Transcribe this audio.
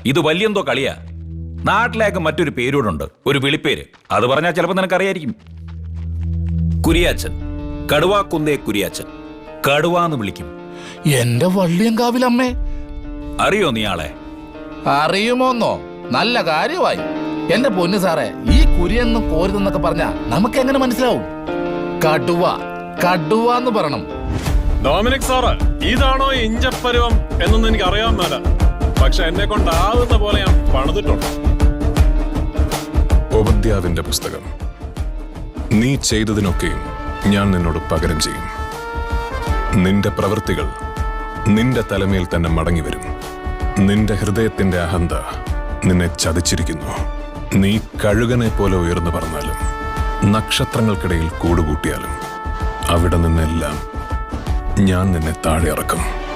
ഇത് വലിയെന്തോ കളിയാ. നാട്ടിലേക്ക് മറ്റൊരു പേരൂടുണ്ട്, ഒരു വിളിപ്പേര്. അത് പറഞ്ഞാൽ ചിലപ്പോൾ നിനക്കറിയായിരിക്കും. കുരിയാച്ചൻ. കടുവാക്കുന്തേ കുരിയാച്ചൻ. കടുവാന്ന് വിളിക്കും. എന്റെ വള്ളിയങ്കാവിലമ്മേ, അറിയോ നീ ആളെ? അറിയുമോന്നോ? നല്ല കാര്യമായി. എന്റെ പൊന്നു സാറേ, ഈ കുരിയെന്നും കോരുതെന്നൊക്കെ പറഞ്ഞാ നമുക്ക് എങ്ങനെ മനസ്സിലാവും? കടുവ കടുവ എന്ന് പറയണം. ഡൊമിനിക് സാറ്, ഇതാണോ ഇഞ്ചപ്പരുവം എന്നൊന്നും എനിക്ക് അറിയാവുന്നല്ല. പക്ഷെ എന്നെ കൊണ്ടാവുന്ന പോലെ ഞാൻ പണിതിട്ടുണ്ട്. ഓബദ്യാവിന്റെ പുസ്തകം. നീ ചെയ്തതിനൊക്കെയും ഞാൻ നിന്നോട് പകരം ചെയ്യും. നിന്റെ പ്രവൃത്തികൾ നിന്റെ തലമേൽ തന്നെ മടങ്ങി വരും. നിന്റെ ഹൃദയത്തിന്റെ അഹന്ത നിന്നെ ചതിച്ചിരിക്കുന്നു. നീ കഴുകനെ പോലെ ഉയർന്നു പറഞ്ഞാലും നക്ഷത്രങ്ങൾക്കിടയിൽ കൂടുകൂട്ടിയാലും അവിടെ നിന്നെല്ലാം ഞാൻ നിന്നെ താഴെ ഇറക്കും.